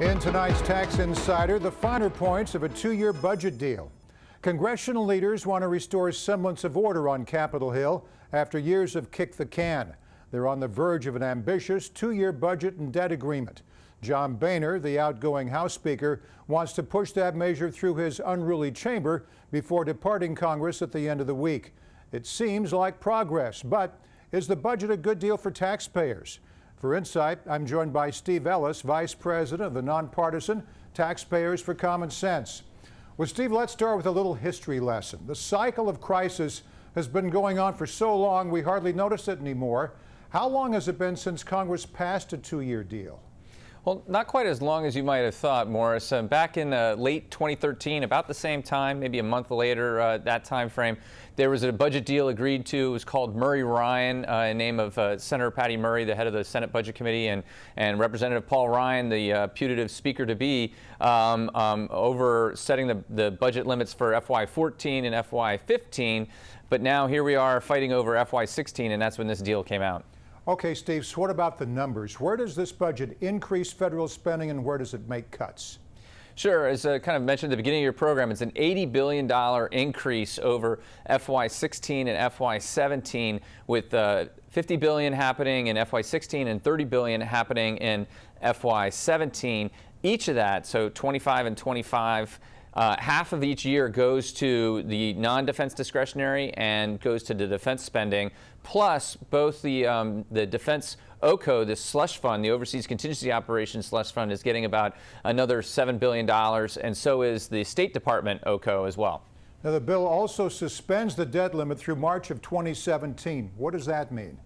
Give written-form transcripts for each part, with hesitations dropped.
In tonight's Tax Insider, the finer points of a two-year budget deal. Congressional leaders want to restore semblance of order on Capitol Hill after years of kick the can. They're on the verge of an ambitious two-year budget and debt agreement. John Boehner, the outgoing House Speaker, wants to push that measure through his unruly chamber before departing Congress at the end of the week. It seems like progress, but is the budget a good deal for taxpayers? For insight, I'm joined by Steve Ellis, Vice President of the nonpartisan Taxpayers for Common Sense. Well, Steve, let's start with a little history lesson. The cycle of crisis has been going on for so long we hardly notice it anymore. How long has it been since Congress passed a two-year deal? Well, not quite as long as you might have thought, Morris. Back in late 2013, about the same time, maybe a month later, that time frame, there was a budget deal agreed to. It was called Murray-Ryan, in name of Senator Patty Murray, the head of the Senate Budget Committee, and Representative Paul Ryan, the putative speaker-to-be, over setting the budget limits for FY14 and FY15. But now here we are fighting over FY16, and that's when this deal came out. Okay, Steve, so what about the numbers? Where does this budget increase federal spending and where does it make cuts? Sure. As I kind of mentioned at the beginning of your program, it's an $80 billion increase over FY16 and FY17, with $50 billion happening in FY16 and $30 billion happening in FY17. Each of that, so 25 and 25, half of each year goes to the non-defense discretionary and goes to the defense spending, plus both the defense OCO, the slush fund, the Overseas Contingency Operations slush fund, is getting about another $7 billion, and so is the State Department OCO as well. Now, the bill also suspends the debt limit through March of 2017. What does that mean?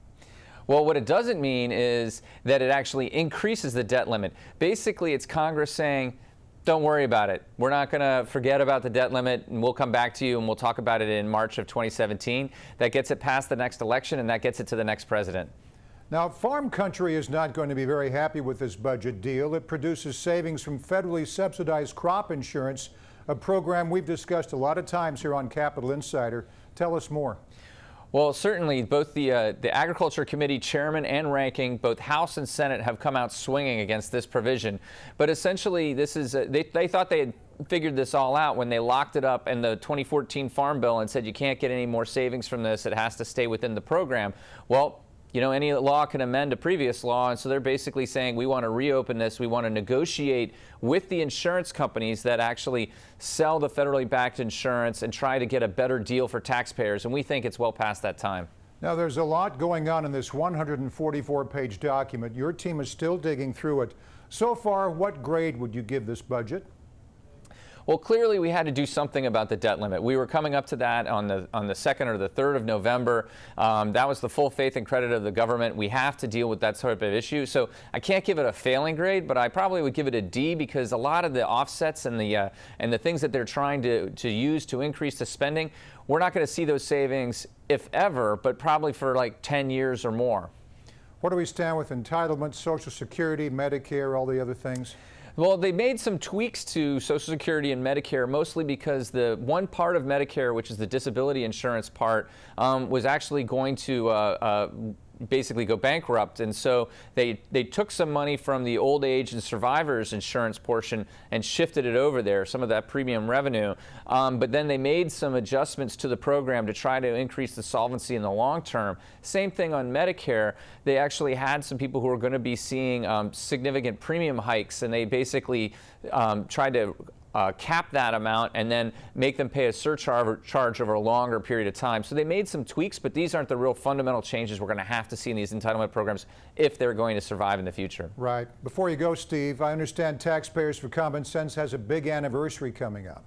Well, what it doesn't mean is that it actually increases the debt limit. Basically, it's Congress saying, don't worry about it. We're not going to forget about the debt limit, and we'll come back to you and we'll talk about it in March of 2017. That gets it past the next election, and that gets it to the next president. Now, farm country is not going to be very happy with this budget deal. It produces savings from federally subsidized crop insurance, a program we've discussed a lot of times here on Capitol Insider. Tell us more. Well, certainly both the Agriculture Committee chairman and ranking, both House and Senate, have come out swinging against this provision. But essentially, this is they thought they had figured this all out when they locked it up in the 2014 Farm Bill and said you can't get any more savings from this. It has to stay within the program. Well, you know, any law can amend a previous law, and so they're basically saying we want to reopen this. We want to negotiate with the insurance companies that actually sell the federally backed insurance and try to get a better deal for taxpayers, and we think it's well past that time. Now, there's a lot going on in this 144-page document. Your team is still digging through it. So far, what grade would you give this budget? Well, clearly we had to do something about the debt limit. We were coming up to that on the 2nd or the 3rd of November. That was the full faith and credit of the government. We have to deal with that sort of issue. So I can't give it a failing grade, but I probably would give it a D, because a lot of the offsets and the things that they're trying to use to increase the spending, we're not going to see those savings, if ever, but probably for like 10 years or more. Where do we stand with entitlements, Social Security, Medicare, all the other things? Well, they made some tweaks to Social Security and Medicare, mostly because the one part of Medicare, which is the disability insurance part, was actually going to basically go bankrupt, and so they took some money from the old age and survivors insurance portion and shifted it over there, some of that premium revenue, but then they made some adjustments to the program to try to increase the solvency in the long term. Same thing on Medicare. They actually had some people who were going to be seeing significant premium hikes, and they basically tried to cap that amount and then make them pay a surcharge over a longer period of time. So they made some tweaks, but these aren't the real fundamental changes we're going to have to see in these entitlement programs if they're going to survive in the future. Right. Before you go, Steve, I understand Taxpayers for Common Sense has a big anniversary coming up.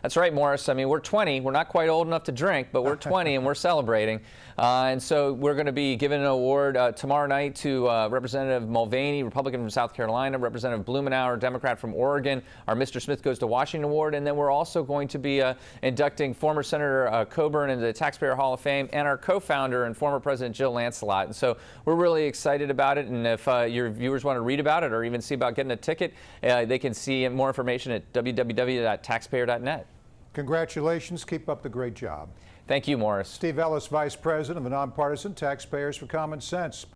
That's right, Morris. I mean, we're 20. We're not quite old enough to drink, but we're 20 and we're celebrating. And so we're going to be giving an award tomorrow night to Representative Mulvaney, Republican from South Carolina, Representative Blumenauer, Democrat from Oregon, our Mr. Smith Goes to Washington Award, and then we're also going to be inducting former Senator Coburn into the Taxpayer Hall of Fame and our co-founder and former President Jill Lancelot. And so we're really excited about it, and if your viewers want to read about it or even see about getting a ticket, they can see more information at www.taxpayer.net. Congratulations. Keep up the great job. Thank you, Morris. Steve Ellis, Vice President of the nonpartisan Taxpayers for Common Sense.